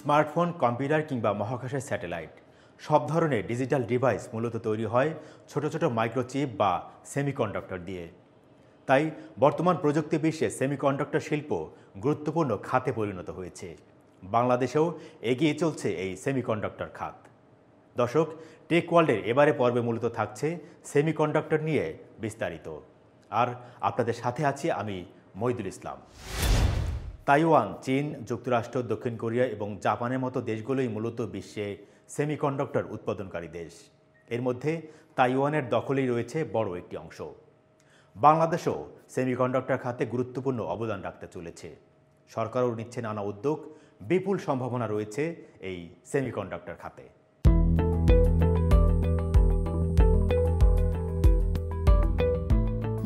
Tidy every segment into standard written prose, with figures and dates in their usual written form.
Smartphone, computer কিংবা মহাকাশের satellite সব ধরনের ডিজিটাল ডিভাইস মূলত তৈরি হয় ছোট ছোট মাইক্রোচিপ বা সেমিকন্ডাক্টর দিয়ে। তাই বর্তমান প্রযুক্তি বিশ্বে সেমিকন্ডাক্টর শিল্প গুরুত্বপূর্ণ খাতে পরিণত হয়েছে। বাংলাদেশেও এগিয়ে চলছে এই সেমিকন্ডাক্টর খাত। দর্শক, টেক ওয়ার্ল্ডের এবারে পর্বে মূলত থাকছে সেমিকন্ডাক্টর নিয়ে বিস্তারিত। আর আপনাদের সাথে আছি আমি মহিদুল ইসলাম। তাইওয়ান, চীন, যুক্তরাষ্ট্র, দক্ষিণ কোরিয়া এবং জাপানের মতো দেশগুলোই মূলত বিশ্বে সেমিকন্ডাক্টর উৎপাদনকারী দেশ। এর মধ্যে তাইওয়ানের দখলেই রয়েছে বড় একটি অংশ। বাংলাদেশও সেমিকন্ডাক্টর খাতে গুরুত্বপূর্ণ অবদান রাখতে চলেছে। সরকারও নিচ্ছে নানা উদ্যোগ। বিপুল সম্ভাবনা রয়েছে এই সেমিকন্ডাক্টর খাতে।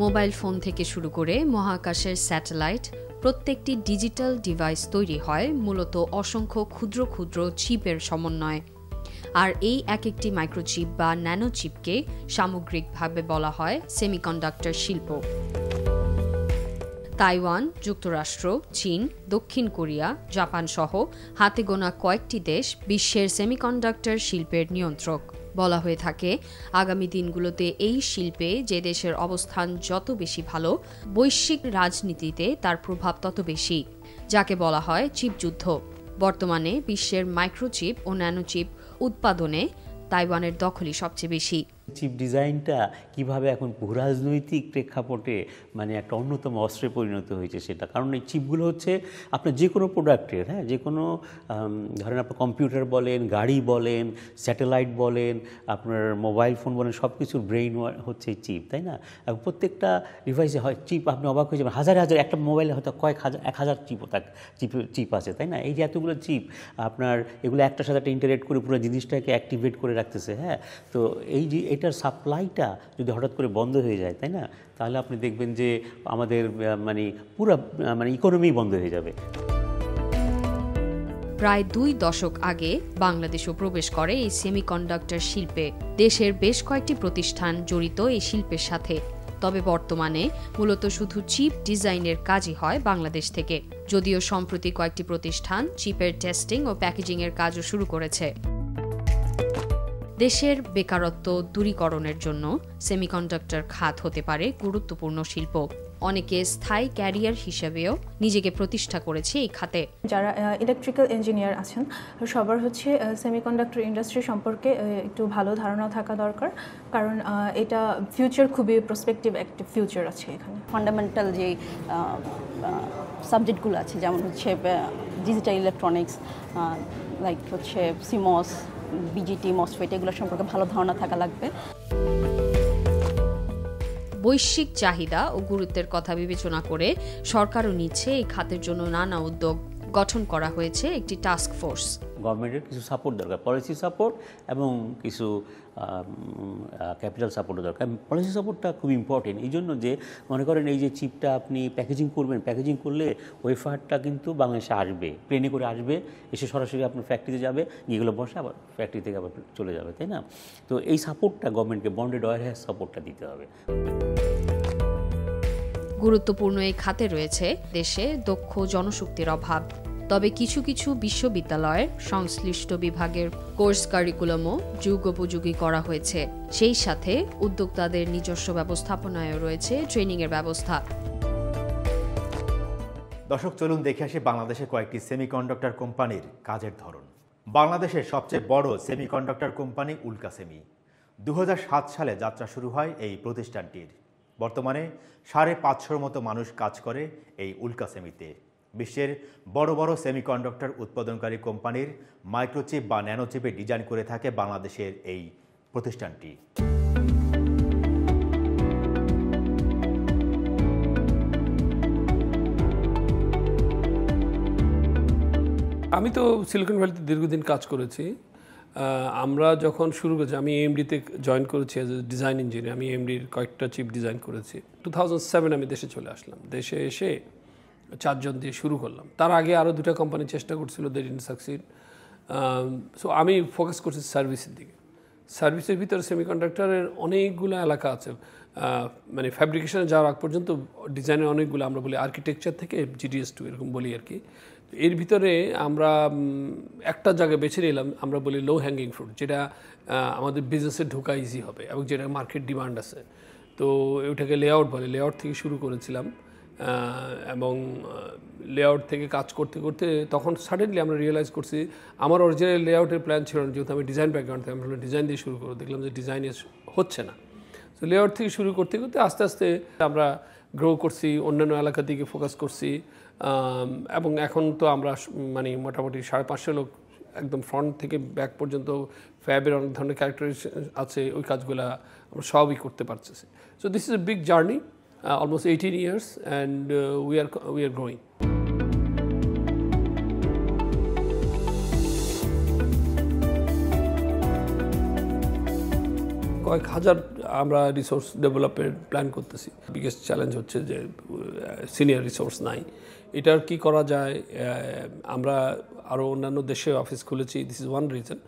মোবাইল ফোন থেকে শুরু করে মহাকাশের স্যাটেলাইট, প্রত্যেকটি ডিজিটাল ডিভাইস তৈরি হয় মূলত অসংখ্য ক্ষুদ্র ক্ষুদ্র চিপের সমন্বয়ে। আর এই এক একটি মাইক্রোচিপ বা ন্যানোচিপকে সামগ্রিকভাবে বলা হয় সেমিকন্ডাক্টর শিল্প। তাইওয়ান, যুক্তরাষ্ট্র, চীন, দক্ষিণ কোরিয়া, জাপান সহ হাতে গোনা কয়েকটি দেশ বিশ্বের সেমিকন্ডাক্টর শিল্পের নিয়ন্ত্রক। বলা হয়ে থাকে, আগামী দিনগুলোতে এই শিল্পে যে দেশের অবস্থান যত বেশি ভালো, বৈশ্বিক রাজনীতিতে তার প্রভাব তত বেশি, যাকে বলা হয় চিপ যুদ্ধ। বর্তমানে বিশ্বের মাইক্রোচিপ ও ন্যানোচিপ উৎপাদনে তাইওয়ানের দখলই সবচেয়ে বেশি। চিপ ডিজাইনটা কিভাবে এখন ভূরাজনৈতিক প্রেক্ষাপটে একটা অন্যতম অস্ত্রে পরিণত হয়েছে সেটা, কারণ এই চিপগুলো হচ্ছে আপনার যে কোনো প্রোডাক্টের, যে কোনো ধরেন আপনার কম্পিউটার বলেন, গাড়ি বলেন, স্যাটেলাইট বলেন, আপনার মোবাইল ফোন বলেন, সব কিছুর ব্রেইন হচ্ছে এই চিপ, তাই না? এবং প্রত্যেকটা ডিভাইসে হয় চিপ, আপনি অবাক হয়ে যাবেন, হাজার হাজার, একটা মোবাইলে হয়তো কয়েক হাজার, 1000 চিপ আছে, তাই না? এই যে এতগুলো চিপ আপনার, এগুলো একটার সাথে একটা ইন্টারেক্ট করে পুরো জিনিসটাকে অ্যাক্টিভেট করে রাখতেছে। তো এই যে এটার সাপ্লাইটা যদি হঠাৎ করে বন্ধ হয়ে যায়, তাই না, তাহলে আপনি দেখবেন যে আমাদের পুরো ইকোনমি বন্ধ হয়ে যাবে। প্রায় 2 দশক আগে বাংলাদেশও প্রবেশ করে এই সেমিকন্ডাক্টর শিল্পে। দেশের বেশ কয়েকটি প্রতিষ্ঠান জড়িত এই শিল্পের সাথে। তবে বর্তমানে মূলত শুধু চিপ ডিজাইনের কাজই হয় বাংলাদেশ থেকে, যদিও সম্প্রতি কয়েকটি প্রতিষ্ঠান চিপের টেস্টিং ও প্যাকেজিংয়ের কাজও শুরু করেছে। দেশের বেকারত্ব দূরীকরণের জন্য সেমিকন্ডাক্টর খাত হতে পারে গুরুত্বপূর্ণ শিল্প। অনেকে স্থায়ী ক্যারিয়ার হিসেবেও নিজেকে প্রতিষ্ঠা করেছে এই খাতে। যারা ইলেকট্রিক্যাল ইঞ্জিনিয়ার আছেন, সবার সেমিকন্ডাক্টর ইন্ডাস্ট্রি সম্পর্কে একটু ভালো ধারণা থাকা দরকার, কারণ এটা ফিউচার খুবই প্রসপেক্টিভ একটা ফিউচার আছে এখানে। ফান্ডামেন্টাল যে সাবজেক্টগুলো আছে, যেমন digital electronics, like CMOS, BJT, MOSFET, এগুলো সম্পর্কে ভালো ধারণা থাকা লাগবে। বৈশ্বিক চাহিদা ও গুরুত্বের কথা বিবেচনা করে সরকারও নিচ্ছে এই খাতের জন্য নানা উদ্যোগ। গঠন করা হয়েছে একটি টাস্ক ফোর্স। গভর্নমেন্টের কিছু সাপোর্ট দরকার, পলিসি সাপোর্ট এবং কিছু ক্যাপিটাল সাপোর্টও দরকার। পলিসি সাপোর্টটা খুব ইম্পর্টেন্ট, এই জন্য যে মনে করেন এই যে চিপটা আপনি প্যাকেজিং করবেন, প্যাকেজিং করলে ওয়েফারটা কিন্তু বাংলাদেশে আসবে, প্লেনে করে আসবে, এসে সরাসরি আপনার ফ্যাক্টরিতে যাবে, এগুলো বসে আবার ফ্যাক্টরি থেকে আবার চলে যাবে, তাই না? তো এই সাপোর্টটা গভর্নমেন্টকে বন্ডেড ওয়্যারহাউস সাপোর্টটা দিতে হবে। গুরুত্বপূর্ণ এই খাতে রয়েছে দেশে দক্ষ জনশক্তির অভাব। তবে কিছু কিছু বিশ্ববিদ্যালয়ের সংশ্লিষ্ট বিভাগের কোর্স কারিকুলামও যুগোপযোগী করা হয়েছে। সেই সাথে উদ্যোক্তাদের নিজস্ব ব্যবস্থাপনায়ও রয়েছে ট্রেনিংয়ের ব্যবস্থা। দর্শক, চলুন দেখে আসি বাংলাদেশের কয়েকটি সেমিকন্ডাক্টর কোম্পানির কাজের ধরন। বাংলাদেশের সবচেয়ে বড় সেমিকন্ডাক্টর কোম্পানি উল্কা সেমি। 2007 সালে যাত্রা শুরু হয় এই প্রতিষ্ঠানটির। বর্তমানে 550 মতো মানুষ কাজ করে এই উল্কা সেমিতে। বিশ্বের বড় বড় সেমিকন্ডাক্টর উৎপাদনকারী কোম্পানির মাইক্রোচিপ বা ন্যানোচিপে ডিজাইন করে থাকে বাংলাদেশের এই প্রতিষ্ঠানটি। আমি তো সিলিকন ভ্যালিতে দীর্ঘদিন কাজ করেছি। আমরা যখন শুরু করেছি, আমি এএমডিতে জয়েন করেছি অ্যাজ এ ডিজাইন ইঞ্জিনিয়ার। আমি এএমডির কয়েকটা চিপ ডিজাইন করেছি। 2007 আমি দেশে চলে আসলাম। দেশে এসে 4 জন দিয়ে শুরু করলাম। তার আগে আরও 2টা কোম্পানি চেষ্টা করছিল, দে ডিডন্ট সাকসিড। সো আমি ফোকাস করছি সার্ভিসের দিকে। সার্ভিসের ভিতরে সেমিকন্ডাক্টরের অনেকগুলো এলাকা আছে, মানে ফ্যাব্রিকেশনে যাওয়ার আগ পর্যন্ত ডিজাইনের অনেকগুলো, আমরা বলি আর্কিটেকচার থেকে GDS2 এরকম বলি আর কি। এর ভিতরে আমরা একটা জায়গা বেছে নিলাম, আমরা বলি লো হ্যাঙ্গিং ফ্রুট, যেটা আমাদের বিজনেসে ঢোকা ইজি হবে এবং যেটা মার্কেট ডিমান্ড আছে। তো ওইটাকে লেআউট বলে, লেআউট থেকে শুরু করেছিলাম এবং লেআউট থেকে কাজ করতে করতে তখন সাডেনলি আমরা রিয়েলাইজ করছি আমার অরিজিনাল লেআউটের প্ল্যান ছিল না, যেহেতু আমি ডিজাইন ব্যাকগ্রাউন্ড থেকে, আমি ডিজাইন দিয়ে শুরু করে দেখলাম যে ডিজাইনে হচ্ছে না। তো লেআউট থেকে শুরু করতে করতে আস্তে আস্তে আমরা গ্রো করছি, অন্যান্য এলাকার দিকে ফোকাস করছি এবং এখন তো আমরা মানে মোটামুটি 550 লোক একদম ফ্রন্ট থেকে ব্যাক পর্যন্ত ফ্যাবের অনেক ধরনের ক্যারেক্টারিস্টিক আছে, ওই কাজগুলো আমরা সবই করতে পারতেছি। So this is a big journey, almost 18 years, and we are growing. কয়েক হাজার আমরা রিসোর্স ডেভেলপের প্ল্যান করতেছি। বিগেস্ট চ্যালেঞ্জ হচ্ছে যে সিনিয়র রিসোর্স নাই। এটার কি করা যায়, আমরা আরও অন্যান্য দেশে অফিস খুলেছি, দিস ইজ ওয়ান রিজন।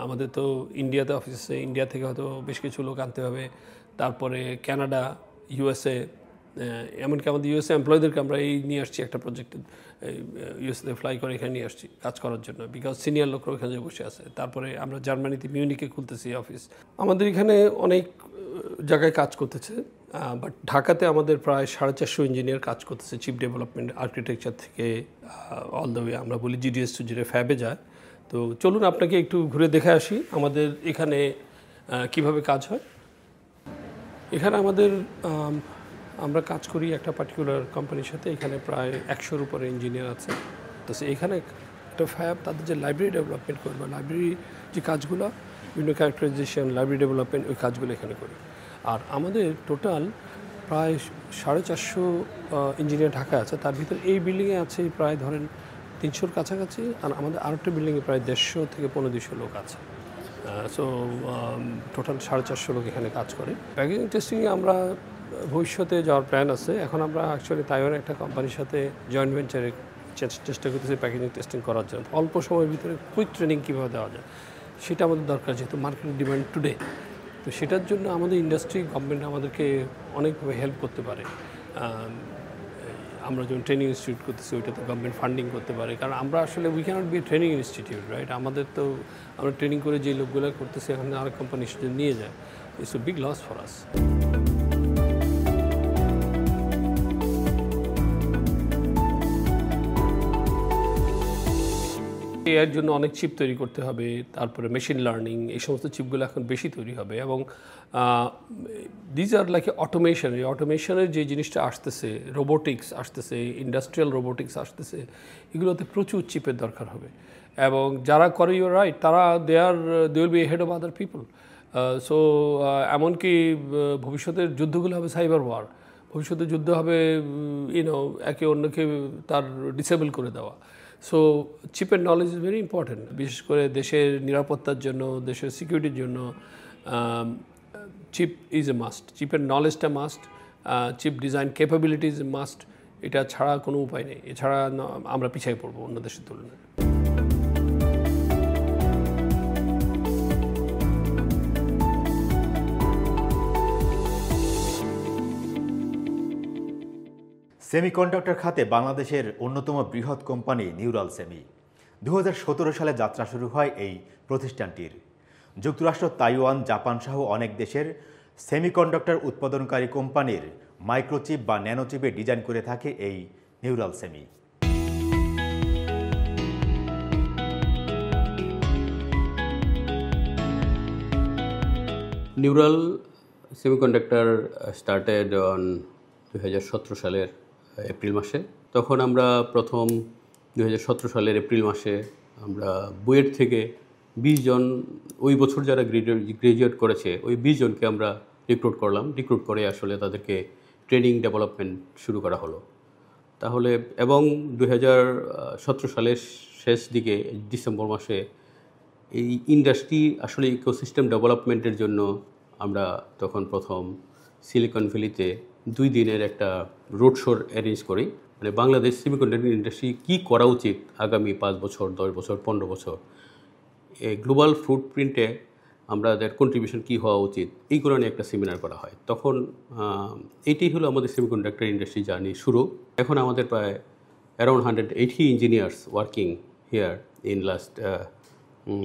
আমাদের তো ইন্ডিয়াতে অফিস আছে, ইন্ডিয়া থেকে হয়তো বেশ কিছু লোক আনতে হবে, তারপরে কানাডা, ইউএসএ, এমনকি আমাদের ইউএসএ এমপ্লয়ীদেরকে আমরা এই নিয়ে আসছি একটা প্রজেক্টে, ইউএসএতে ফ্লাই করে এখানে নিয়ে আসছি কাজ করার জন্য, বিকজ সিনিয়র লোকরা ওখানে বসে আছে। তারপরে আমরা জার্মানিতে মিউনিকে খুলতেছি অফিস। আমাদের এখানে অনেক জায়গায় কাজ করতেছে, বাট ঢাকাতে আমাদের প্রায় 450 ইঞ্জিনিয়ার কাজ করতেছে, চিপ ডেভেলপমেন্ট, আর্কিটেকচার থেকে অল দ্য ওয়ে আমরা বলি জিডিএস টু যেটা ফ্যাবে যায়। তো চলুন আপনাকে একটু ঘুরে দেখে আসি আমাদের এখানে কিভাবে কাজ হয়। এখানে আমাদের আমরা কাজ করি একটা পার্টিকুলার কোম্পানির সাথে, এখানে প্রায় 100-র উপরে ইঞ্জিনিয়ার আছে। তো এখানে একটা ফ্যাব তাদের যে লাইব্রেরি ডেভেলপমেন্ট করবে, লাইব্রেরি যে কাজগুলো, বিভিন্ন ক্যারেক্টারাইজেশন, লাইব্রেরি ডেভেলপমেন্ট, ওই কাজগুলো এখানে করি। আর আমাদের টোটাল প্রায় 450 ইঞ্জিনিয়ার ঢাকায় আছে, তার ভিতরে এই বিল্ডিংয়ে আছে প্রায় ধরেন 300-র কাছাকাছি, আর আমাদের আরেকটা বিল্ডিংয়ে প্রায় 150 থেকে 200 লোক আছে। সো টোটাল 450 লোক এখানে কাজ করে। প্যাকেজিং টেস্টিংয়ে আমরা ভবিষ্যতে যাওয়ার প্ল্যান আছে। এখন আমরা অ্যাকচুয়ালি তাইওয়ানের একটা কোম্পানির সাথে জয়েন্ট ভেঞ্চারে চেষ্টা করতেছি প্যাকেজিং টেস্টিং করার জন্য। অল্প সময়ের ভিতরে কুইক ট্রেনিং কীভাবে দেওয়া যায় সেটা আমাদের দরকার, যেহেতু মার্কেট ডিমান্ড টুডে। তো সেটার জন্য আমাদের ইন্ডাস্ট্রি, গভর্নমেন্ট আমাদেরকে অনেকভাবে হেল্প করতে পারে। আমরা যখন ট্রেনিং ইনস্টিটিউট করতেছি, ওইটাতে গভর্নমেন্ট ফান্ডিং করতে পারে, কারণ আমরা আসলে we can't be training institute, right? আমাদের তো আমরা ট্রেনিং করে যে লোকগুলো করতেছি এখন আরেক কোম্পানি সেটা নিয়ে যায়, it's a big loss for us. এর জন্য অনেক চিপ তৈরি করতে হবে, তারপরে মেশিন লার্নিং, এই সমস্ত চিপগুলো এখন বেশি তৈরি হবে এবং দিজ আর লাইক অটোমেশন। এই অটোমেশনের যে জিনিসটা আসতেছে, রোবোটিক্স আসতেছে, ইন্ডাস্ট্রিয়াল রোবোটিক্স আসতেছে, এগুলোতে প্রচুর চিপের দরকার হবে এবং যারা করে ইউর রাইট, তারা they will be head of other people. So এমনকি ভবিষ্যতের যুদ্ধগুলো হবে সাইবার ওয়ার, ভবিষ্যতে যুদ্ধ হবে একে অন্যকে তার ডিসেবল করে দেওয়া। সো চিপের নলেজ ইজ ভেরি ইম্পর্টেন্ট, বিশেষ করে দেশের নিরাপত্তার জন্য, দেশের সিকিউরিটির জন্য চিপ ইজ এ মাস্ট, চিপের নলেজটা must, chip design capability is a must. এটা ছাড়া কোনো উপায় নেই, এছাড়া আমরা পিছিয়ে পড়বো অন্য দেশের তুলনায়। সেমিকন্ডাক্টর খাতে বাংলাদেশের অন্যতম বৃহৎ কোম্পানি নিউরাল সেমি। 2017 সালে যাত্রা শুরু হয় এই প্রতিষ্ঠানটির। যুক্তরাষ্ট্র, তাইওয়ান, জাপান সহ অনেক দেশের সেমিকন্ডাক্টর উৎপাদনকারী কোম্পানির মাইক্রোচিপ বা ন্যানোচিপে ডিজাইন করে থাকে এই neural semi. Neural semiconductor started on 2017 সালের এপ্রিল মাসে। তখন আমরা প্রথম 2017 সালের এপ্রিল মাসে আমরা বুয়েট থেকে 20 জন, ওই বছর যারা গ্রাজুয়েট করেছে ওই 20 জনকে আমরা রিক্রুট করলাম। রিক্রুট করে আসলে তাদেরকে ট্রেনিং ডেভেলপমেন্ট শুরু করা হলো। তাহলে এবং 2017 সালের শেষ দিকে ডিসেম্বর মাসে এই ইন্ডাস্ট্রি আসলে ইকোসিস্টেম ডেভেলপমেন্টের জন্য আমরা তখন প্রথম সিলিকন ভ্যালিতে 2 দিনের একটা রোড শোর অ্যারেঞ্জ করি। মানে বাংলাদেশ সেমিকন্ডাক্টর ইন্ডাস্ট্রি কী করা উচিত আগামী 5 বছর, 10 বছর, 15 বছর, এই গ্লোবাল ফুটপ্রিন্টে আমাদের কন্ট্রিবিউশন কী হওয়া উচিত, এইগুলো নিয়ে একটা সেমিনার করা হয়। তখন এটাই হলো আমাদের সেমিকন্ডাক্টর ইন্ডাস্ট্রি জার্নি শুরু। এখন আমাদের প্রায় around 180 engineers working here in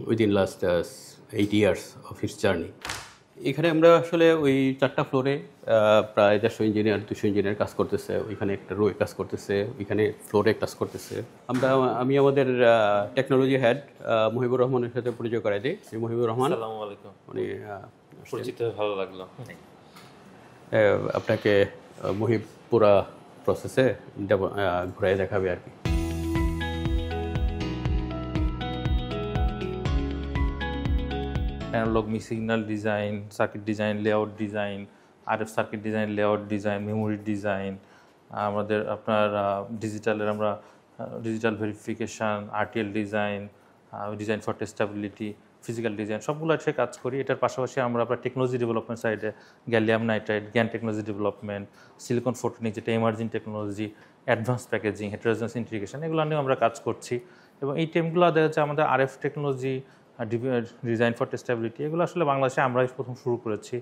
within last 8 years of its journey. এখানে আমরা আসলে ওই 4টা ফ্লোরে প্রায় 150 ইঞ্জিনিয়ার 200 ইঞ্জিনিয়ার কাজ করতেছে, ওইখানে একটা রোয়ে কাজ করতেছে, ওইখানে ফ্লোরে কাজ করতেছে। আমি আমাদের টেকনোলজি হেড মহিবুর রহমানের সাথে পরিচয় করাই দিই। মহিবুর রহমান, আসসালামু আলাইকুম। উনি পরিচিত হয়ে ভালো লাগলো। আপনাকে মহিব পুরা প্রসেসে ঘুরাই দেখাবে আর কি। Analog signal design, circuit design, layout design, RF circuit design, layout design, memory design, আমাদের আপনার ডিজিটালের আমরা digital verification, RTL design, design for testability, physical design সবগুলো সে কাজ করি। এটার পাশাপাশি আমরা আপনার টেকনোলজি ডেভেলপমেন্ট সাইডে gallium nitride, GaN technology development, silicon photonic যেটা emerging technology, advance packaging, heterogeneous integration, এগুলো নিয়েও আমরা কাজ করছি। এবং এই টিমগুলো দেখা যাচ্ছে আমাদের আরএফ টেকনোলজি, ডিজাইন ফর টেস্টাবিলিটি, এগুলো আসলে বাংলাদেশে আমরাই প্রথম শুরু করেছি।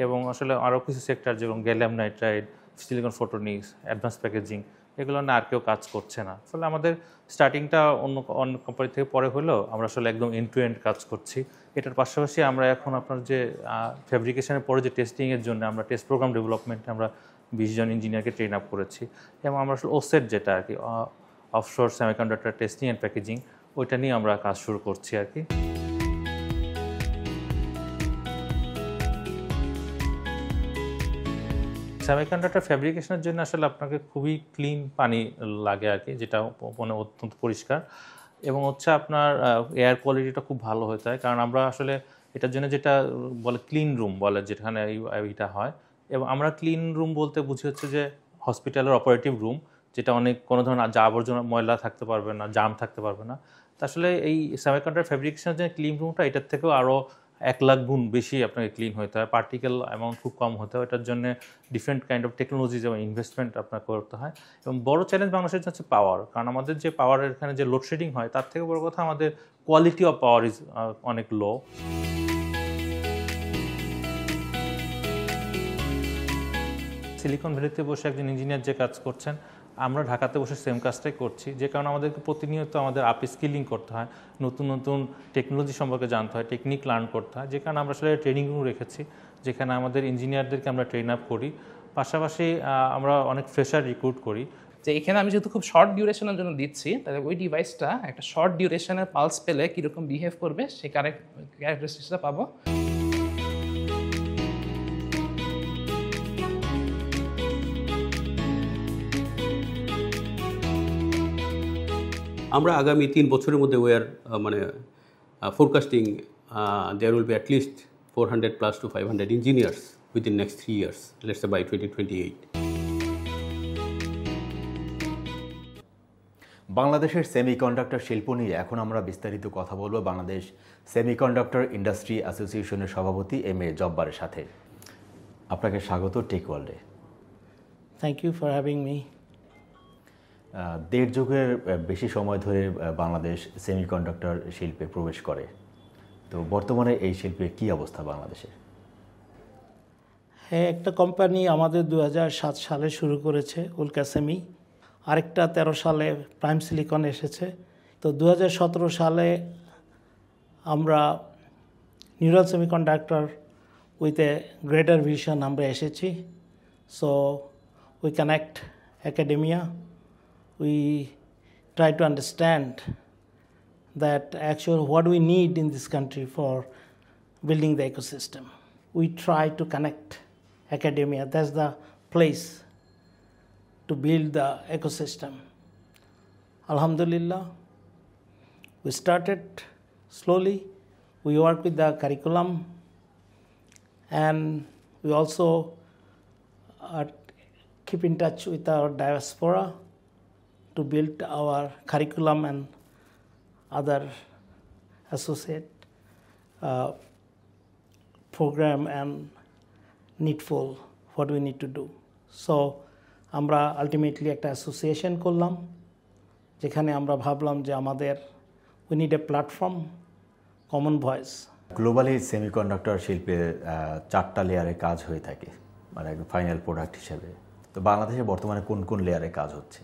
এবং আসলে আরও কিছু সেক্টর যেমন gallium nitride, silicon photonics, advance packaging, এগুলো না আর কেউ কাজ করছে না। ফলে আমাদের স্টার্টিংটা অন্য কোম্পানি থেকে পরে হলেও আমরা আসলে একদম এন্ড টু এন্ড কাজ করছি। এটার পাশাপাশি আমরা এখন আপনার যে ফ্যাব্রিকেশনের পরে যে টেস্টিংয়ের জন্য আমরা টেস্ট প্রোগ্রাম ডেভেলপমেন্টে আমরা 20 জন ইঞ্জিনিয়ারকে ট্রেন আপ করেছি। এবং আমরা আসলে ওসেট যেটা আর কি offshore semiconductor testing and packaging, ওইটা নিয়ে আমরা কাজ শুরু করছি আর কি। সেমিকন্ডাক্টর ফ্যাব্রিকেশনের জন্য আসলে আপনাকে খুবই ক্লিন পানি লাগে আর কি, যেটা মানে অত্যন্ত পরিষ্কার। এবং হচ্ছে আপনার এয়ার কোয়ালিটিটা খুব ভালো হতে হয়, কারণ আমরা আসলে এটার জন্য যেটা বলে ক্লিন রুম বলে, যেখানে এইটা হয়। এবং আমরা ক্লিন রুম বলতে বুঝি হচ্ছে যে হসপিটালের অপারেটিভ রুম, যেটা অনেক কোনো ধরনের যা আবর্জনা ময়লা থাকতে পারবে না, জাম থাকতে পারবে না। তা আসলে এই সেমিকন্ডাক্টর ফ্যাব্রিকেশনের জন্য ক্লিন রুমটা এটার থেকেও আরও 1 লাখ গুণ বেশি আপনাকে ক্লিন হতে হয়, পার্টিকেল অ্যামাউন্ট খুব কম হতে হয়। এটার জন্য ডিফারেন্ট কাইন্ড অফ টেকনোলজি যেমন ইনভেস্টমেন্ট আপনার করতে হয়। এবং বড় চ্যালেঞ্জ বাংলাদেশের হচ্ছে পাওয়ার, কারণ আমাদের যে পাওয়ারের এখানে যে লোডশেডিং হয় তার থেকে বড় কথা আমাদের কোয়ালিটি অফ পাওয়ার ইজ অনেক লো। সিলিকন ভ্যালিতে বসে একজন ইঞ্জিনিয়ার যে কাজ করছেন, আমরা ঢাকাতে বসে সেম কাজটাই করছি, যে কারণে আমাদেরকে প্রতিনিয়ত আমাদের আপ স্কিলিং করতে হয়, নতুন নতুন টেকনোলজি সম্পর্কে জানতে হয়, টেকনিক লার্ন করতে হয়। যে কারণে আমরা আসলে ট্রেনিং রুম রেখেছি, যেখানে আমাদের ইঞ্জিনিয়ারদেরকে আমরা ট্রেন আপ করি। পাশাপাশি আমরা অনেক ফ্রেশার রিক্রুট করি। যে এখানে আমি যেহেতু খুব শর্ট ডিউরেশনের জন্য দিচ্ছি, তাহলে ওই ডিভাইসটা একটা শর্ট ডিউরেশনের পালস পেলে কীরকম বিহেভ করবে সেই ক্যারেক্টারিস্টিক্সটা পাবো। আমরা আগামী 3 বছরের মধ্যে ওয়ার মানে forecasting there will be at least 400+ to 500 engineers within next 3 years, let's say by 2028। বাংলাদেশের সেমিকন্ডাক্টর শিল্প নিয়ে এখন আমরা বিস্তারিত কথা বলবো বাংলাদেশ সেমিকন্ডাক্টর ইন্ডাস্ট্রি অ্যাসোসিয়েশনের সভাপতি এম.এ. জব্বারের সাথে। আপনাকে স্বাগত টেক ওয়ার্ল্ডে। Thank you for having me. 1.5 যুগের বেশি সময় ধরে বাংলাদেশ সেমিকন্ডাক্টর শিল্পে প্রবেশ করে। তো বর্তমানে এই শিল্পের কী অবস্থা বাংলাদেশে? হ্যাঁ, একটা কোম্পানি আমাদের 2007 সালে শুরু করেছে, উল্কা সেমি। আরেকটা 13 সালে প্রাইম সিলিকন এসেছে। তো 2017 সালে আমরা neural semiconductor with a greater vision আমরা এসেছি। So we connect academia. We try to understand that actually what we need in this country for building the ecosystem. We try to connect academia. That's the place to build the ecosystem. Alhamdulillah, we started slowly. We work with the curriculum, and we also keep in touch with our diaspora to build our curriculum and other associate program and needful what we need to do. So আমরা ultimately একটা association করলাম, যেখানে আমরা ভাবলাম যে আমাদের we need a platform, common voice. Globally semiconductor শিল্পে 4টা লেয়ারে কাজ হয়ে থাকে, মানে ফাইনাল প্রোডাক্ট হিসেবে। তো বাংলাদেশে বর্তমানে কোন কোন লেয়ারে কাজ হচ্ছে?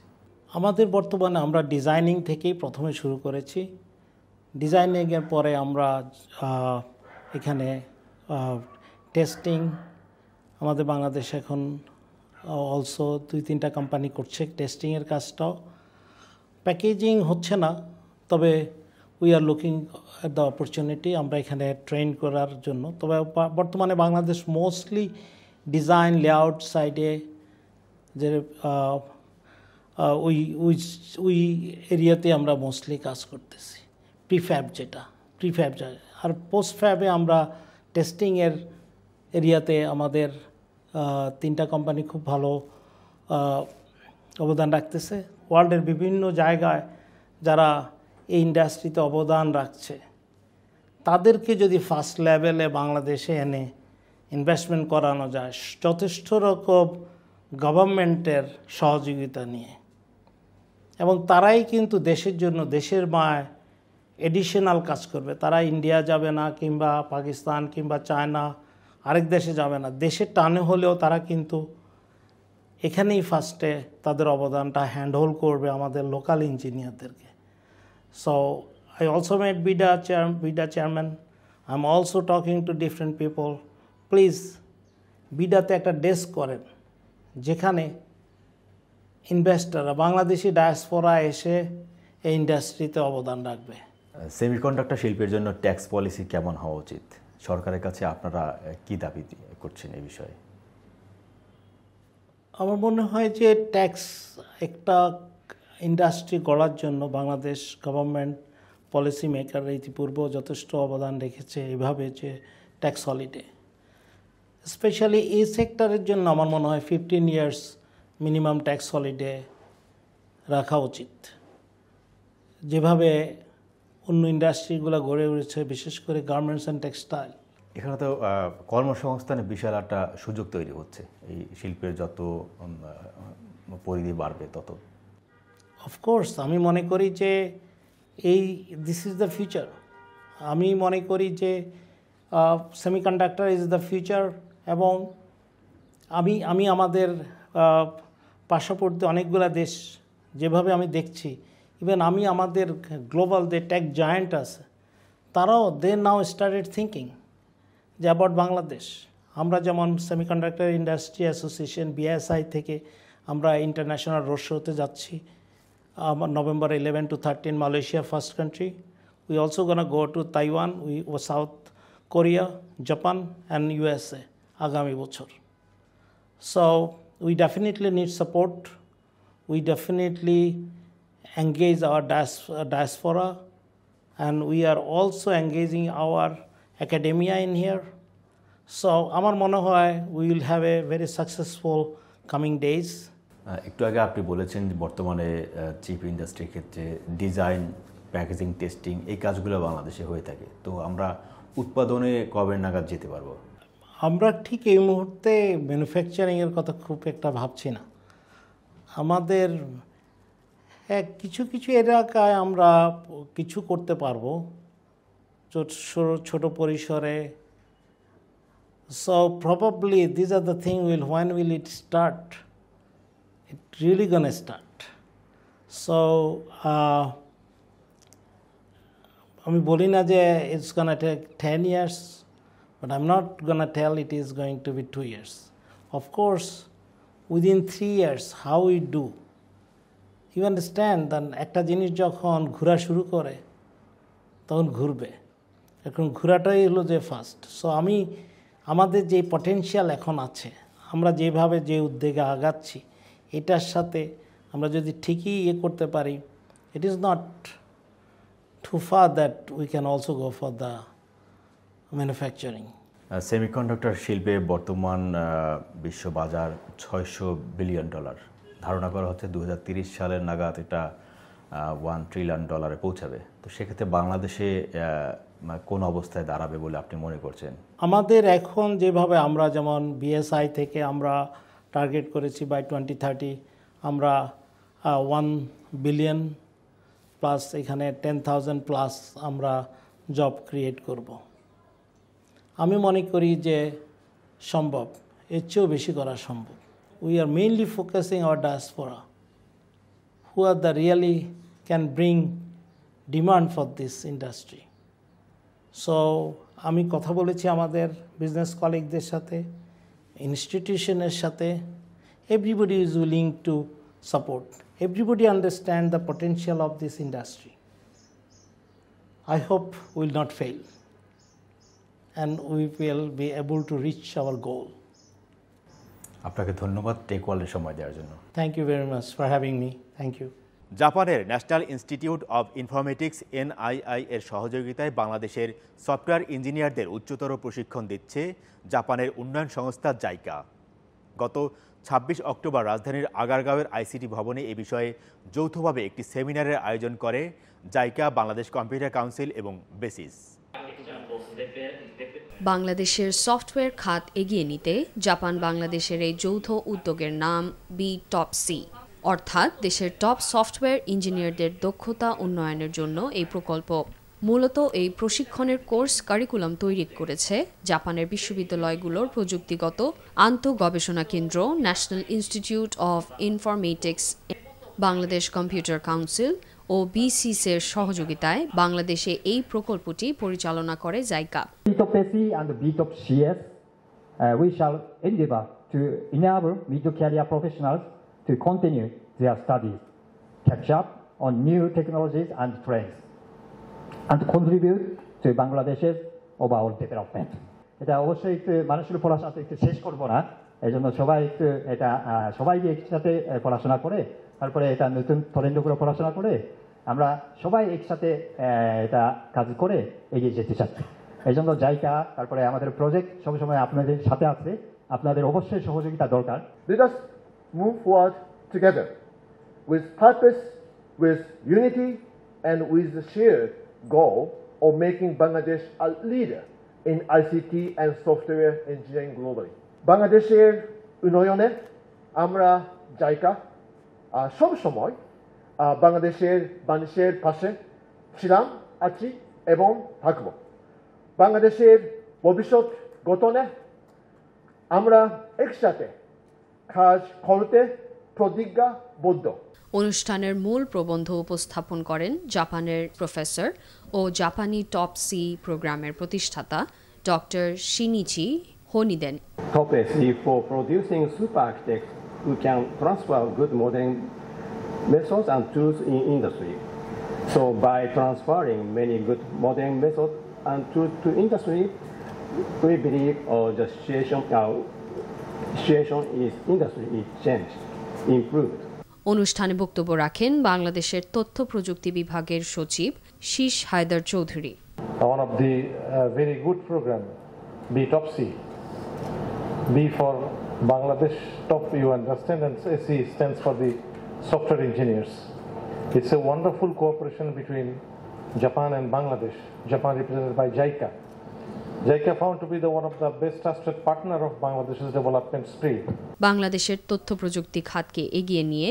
আমাদের বর্তমানে আমরা ডিজাইনিং থেকেই প্রথমে শুরু করেছি। ডিজাইনিংয়ের পরে আমরা এখানে টেস্টিং, আমাদের বাংলাদেশে এখন অলসো 2-3টা কোম্পানি করছে টেস্টিংয়ের কাজটাও। প্যাকেজিং হচ্ছে না, তবে we are looking at the opportunity আমরা এখানে ট্রেন করার জন্য। তবে বর্তমানে বাংলাদেশ মোস্টলি ডিজাইন লেআউট সাইডে যে ওই এরিয়াতে আমরা মোস্টলি কাজ করতেছি। প্রিফ্যাব আর পোস্ট ফ্যাবে আমরা টেস্টিংয়ের এরিয়াতে আমাদের 3টা কোম্পানি খুব ভালো অবদান রাখতেছে। ওয়ার্ল্ডের বিভিন্ন জায়গায় যারা এই ইন্ডাস্ট্রিতে অবদান রাখছে তাদেরকে যদি ফার্স্ট লেভেলে বাংলাদেশে এনে ইনভেস্টমেন্ট করানো যায় যথেষ্ট রকম গভর্নমেন্টের সহযোগিতা নিয়ে, এবং তারাই কিন্তু দেশের জন্য, দেশের মায় এডিশনাল কাজ করবে। তারা ইন্ডিয়া যাবে না, কিংবা পাকিস্তান কিংবা চায়না আরেক দেশে যাবে না। দেশের টানে হলেও তারা কিন্তু এখানেই ফার্স্টে তাদের অবদানটা হ্যান্ডহোল্ড করবে আমাদের লোকাল ইঞ্জিনিয়ারদেরকে। So I also met BIDA chairman. I am also talking to different people. Please বিডাতে একটা ডেস্ক করেন যেখানে ইনভেস্টররা, বাংলাদেশি ডায়াসপোরা এসে এই ইন্ডাস্ট্রিতে অবদান রাখবে। সেমিকন্ডাক্টর শিল্পের জন্য ট্যাক্স পলিসি কেমন হওয়া উচিত? সরকারের কাছে আপনারা কি দাবি করছেন এই বিষয়ে? আমার মনে হয় যে ট্যাক্স একটা ইন্ডাস্ট্রি গড়ার জন্য বাংলাদেশ গভর্নমেন্ট পলিসি মেকাররা ইতিপূর্বেও যথেষ্ট অবদান রেখেছে এভাবে, যে ট্যাক্স হলিডে স্পেশালি এই সেক্টরের জন্য আমার মনে হয় 15 ইয়ার্স মিনিমাম ট্যাক্স হলিডে রাখা উচিত। যেভাবে অন্য ইন্ডাস্ট্রিগুলো গড়ে উঠেছে, বিশেষ করে গার্মেন্টস অ্যান্ড টেক্সটাইল, এখানে তো কর্মসংস্থানে বিশাল একটা সুযোগ তৈরি হচ্ছে। এই শিল্পের যত পরিধি বাড়বে তত। অফকোর্স আমি মনে করি যে দিস ইজ দ্য ফিউচার। আমি মনে করি যে সেমিকন্ডাক্টর ইজ দ্য ফিউচার, এবং আমি আমাদের পার্শ্ববর্তী অনেকগুলো দেশ যেভাবে আমি দেখছি, ইভেন আমি আমাদের গ্লোবাল যে টেক জায়ান্ট আছে তারাও নাও স্টার্টেড থিঙ্কিং যে অ্যাবাউট বাংলাদেশ। আমরা যেমন সেমিকন্ডাক্টর ইন্ডাস্ট্রি অ্যাসোসিয়েশন BSI থেকে আমরা ইন্টারন্যাশনাল রোড শোতে যাচ্ছি November 11 to 13, Malaysia first country. We also gonna go to Taiwan, South Korea, Japan and USA agami bochor. So we definitely need support. We definitely engage our diaspora, and we are also engaging our academia in here. So আমার মনে হয় we will have a very successful coming days. একটু আগে আপনি বলেছেন যে বর্তমানে chip ইন্ডাস্ট্রির ক্ষেত্রে ডিজাইন, প্যাকেজিং, টেস্টিং এই কাজগুলো বাংলাদেশে হয়ে থাকে। তো আমরা উৎপাদনে কবে নাগাদ যেতে পারবো? আমরা ঠিক এই মুহূর্তে ম্যানুফ্যাকচারিংয়ের কথা খুব একটা ভাবছি না। আমাদের কিছু কিছু এলাকায় আমরা কিছু করতে পারবো ছোট পরিসরে। So probably this are the thing when will it start? It's really gonna start. So আমি বলি না যে it's gonna take 10 years, but I'm not gonna tell it is going to be 2 years. Of course, within 3 years, how we do, you understand that একটা জিনিস যখন ঘোরা শুরু করে তখন ঘুরবে, এখন ঘোরাটাই হলো যে ফার্স্ট। সো আমাদের যে পটেনশিয়াল এখন আছে, আমরা যেভাবে যে উদ্যোগে আগাচ্ছি, এটার সাথে আমরা যদি ঠিকই করতে পারি, it is not too far that we can also go for the manufacturing. Semiconductor শিল্পে বর্তমান বিশ্ব বাজার $600 বিলিয়ন। ধারণা করা হচ্ছে 2030 সালের নাগাদ এটা $1 ট্রিলিয়ন পৌঁছাবে। তো সেক্ষেত্রে বাংলাদেশে কোন অবস্থায় দাঁড়াবে বলে আপনি মনে করছেন? আমাদের এখন যেভাবে আমরা যেমন BSI থেকে আমরা টার্গেট করেছি বাই 2030 আমরা 1 বিলিয়ন প্লাস এখানে 10,000 প্লাস আমরা জব ক্রিয়েট করব। আমি মনে করি যে সম্ভব, এর চেয়েও বেশি করা সম্ভব। We are mainly focusing our diaspora who are the really can bring demand for this industry. So আমি কথা বলেছি আমাদের বিজনেস কলিগদের সাথে, ইনস্টিটিউশনের সাথে. Everybody is willing to support. Everybody understand the potential of this industry. I hope we will not fail and we will be able to reach our goal. আপনাকে ধন্যবাদ take ওয়ার্ল্ডের সময় দেওয়ার জন্য। Thank you very much for having me. Thank you. জাপানের national institute of informatics NII এর সহযোগিতায় বাংলাদেশের সফটওয়্যার ইঞ্জিনিয়ারদের উচ্চতর প্রশিক্ষণ দিচ্ছে জাপানের উন্নয়ন সংস্থা জাইকা। গত 26 অক্টোবর রাজধানীর আগারগাঁওয়ের ICT ভবনে এ বিষয়ে যৌথভাবে একটি সেমিনারের আয়োজন করে জাইকা, বাংলাদেশ কম্পিউটার কাউন্সিল এবং বেসিস। বাংলাদেশের সফটওয়্যার খাত এগিয়ে নিতে জাপান বাংলাদেশের এই যৌথ উদ্যোগের নাম B-Top-C, অর্থাৎ দেশের টপ সফটওয়্যার ইঞ্জিনিয়ারদের দক্ষতা উন্নয়নের জন্য এই প্রকল্প। মূলত এই প্রশিক্ষণের কোর্স কারিকুলাম তৈরি করেছে জাপানের বিশ্ববিদ্যালয়গুলোর প্রযুক্তিগত আন্তঃগবেষণা কেন্দ্র national institute of informatics, Bangladesh computer council ও BCS-এর সহযোগিতায় বাংলাদেশে এই প্রকল্পটি পরিচালনা করে JICA. B-Top-C and B-Top-CS, we shall endeavor to enable mid-career professionals to continue their studies, catch up on new technologies and trends, and contribute to Bangladesh's overall development. এটা অবশ্যই একটু মানুষের পড়াশোনা একটু শেষ করবো না, এই জন্য সবাই একটু এটা সবাই একসাথে পড়াশোনা করে তারপরে এটা নতুন ট্রেন্ডগুলো পড়াশোনা করে আমরা সবাই একসাথে এটা কাজ করে এগিয়ে যেতে চাচ্ছি। এই জন্য জাইকা তারপরে আমাদের প্রজেক্ট সবসময় আপনাদের সাথে আছে, আপনাদের অবশ্যই সহযোগিতা দরকার। Let us move forward together with purpose, with unity, and with the shared goal of making Bangladesh a leader in ICT and software engineering globally. বাংলাদেশের উন্নয়নে আমরা জাইকা সব সময় বাংলাদেশের মানুষের পাশে ছিলাম, আছি এবং থাকব। বাংলাদেশের ভবিষ্যৎ গঠনে আমরা একসাথে কাজ করতে প্রতিজ্ঞাবদ্ধ। অনুষ্ঠানের মূল প্রবন্ধ উপস্থাপন করেন জাপানের প্রফেসর ও জাপানি টপ-C প্রোগ্রামের প্রতিষ্ঠাতা doctor Shinichi Honiden. Top-C for producing super architects who can transfer good modeling methods and tools in industry. So by transferring many good modeling methods and tools to industry, we believe the situation is industry is changed, improved. অনুষ্ঠানে বক্তব্য রাখেন বাংলাদেশের তথ্য প্রযুক্তি বিভাগের সচিব শীষ Haider Chowdhury. One of the very good program, B-Top-C. B for Bangladesh Top, you understand, and C stands for the software engineers. It's a wonderful cooperation between Japan and Bangladesh. Japan represented by JICA. JICA found to be one of the best trusted partner of Bangladesh's development spree. বাংলাদেশের তথ্য প্রযুক্তি খাতকে এগিয়ে নিয়ে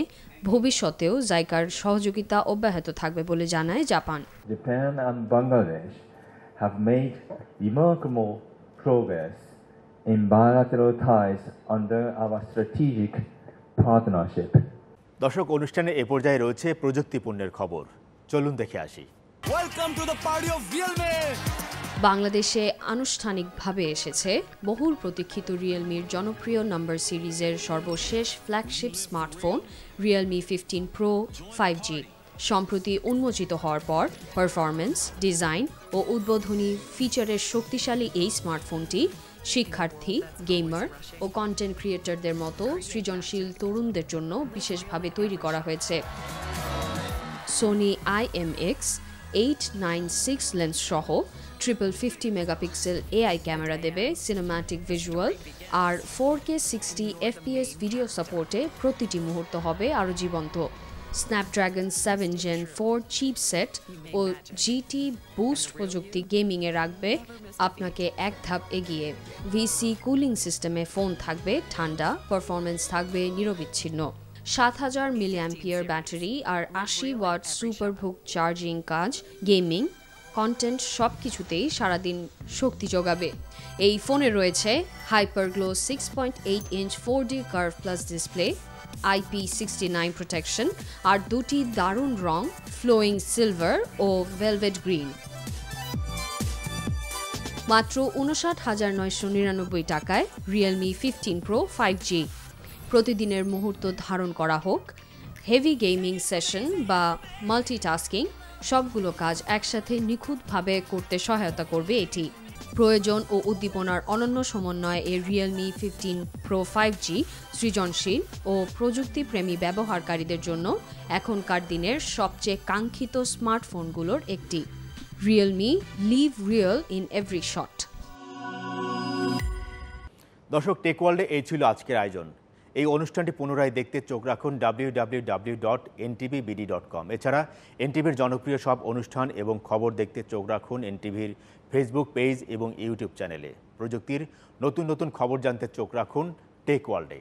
ভবিষ্যতেও জাইকার সহযোগিতা অব্যাহত থাকবে বলে জানায় Japan. Japan and Bangladesh have made remarkable progress in bilateral ties under our strategic partnership. দর্শক, অনুষ্ঠানে এ পর্যায়ে রয়েছে প্রযুক্তি পণ্যের খবর, চলুন দেখে আসি। Welcome to the party of Realme. বাংলাদেশে আনুষ্ঠানিকভাবে এসেছে বহুল প্রতীক্ষিত রিয়েলমির জনপ্রিয় নাম্বার সিরিজের সর্বশেষ flagship smartphone Realme 15 Pro 5G। সম্প্রতি উন্মোচিত হওয়ার পর পারফরম্যান্স, ডিজাইন ও উদ্বোধনী ফিচারের শক্তিশালী এই স্মার্টফোনটি শিক্ষার্থী, গেমার ও কন্টেন্ট ক্রিয়েটরদের মতো সৃজনশীল তরুণদের জন্য বিশেষভাবে তৈরি করা হয়েছে। সোনি IMX896 লেন্স সহ 50 মেগাপিক্সেল AI ক্যামেরা দেবে সিনেম্যাটিক ভিজুয়াল, আর 4K 60 FPS ভিডিও সাপোর্টে প্রতিটি মুহূর্ত হবে আরও জীবন্ত। স্ন্যাপড্রাগন 7 Gen 4 চিপসেট ও GT বুস্ট প্রযুক্তি গেমিংয়ে রাখবে আপনাকে এক ধাপ এগিয়ে। VC কুলিং সিস্টেমে ফোন থাকবে ঠান্ডা, পারফরমেন্স থাকবে নিরবিচ্ছিন্ন। 7000 মিলিঅ্যাম্পিয়ার ব্যাটারি আর 80 ওয়াট সুপারভুক চার্জিং কাজ গেমিং কন্টেন্ট সব কিছুতেই সারাদিন শক্তি যোগাবে। এই ফোনে রয়েছে hyperglow 6.8 inch 4D curve plus display, IP69 protection আর দুটি দারুণ রং ফ্লোয়িং সিলভার ও ভেলভেট গ্রিন। মাত্র ৫৯,৯৯৯ টাকায় রিয়েলমি 15 প্রো 5G। প্রতিদিনের মুহূর্ত ধারণ করা হোক, হেভি গেমিং সেশন বা মাল্টিটাস্কিং, সবগুলো কাজ একসাথে নিখুঁতভাবে করতে সহায়তা করবে এটি। প্রয়োজন ও উদ্দীপনার অনন্য সমন্বয়ে এই রিয়েলমি 15 প্রো 5G সৃজনশীল ও প্রযুক্তিপ্রেমী ব্যবহারকারীদের জন্য এখনকার দিনের সবচেয়ে কাঙ্ক্ষিত স্মার্টফোনগুলোর একটি। Realme, live real in every shot. দর্শক, টেক ওয়ার্ল্ডে এই ছিল আজকের আয়োজন। এই অনুষ্ঠানটি পুনরায় দেখতে চোখ রাখুন www.ntvbd.com। এছাড়া এনটিভির জনপ্রিয় সব অনুষ্ঠান এবং খবর দেখতে চোখ রাখুন এনটিভির ফেসবুক পেজ এবং ইউটিউব চ্যানেলে। প্রযুক্তির নতুন নতুন খবর জানতে চোখ রাখুন টেক ওয়ার্ল্ডে।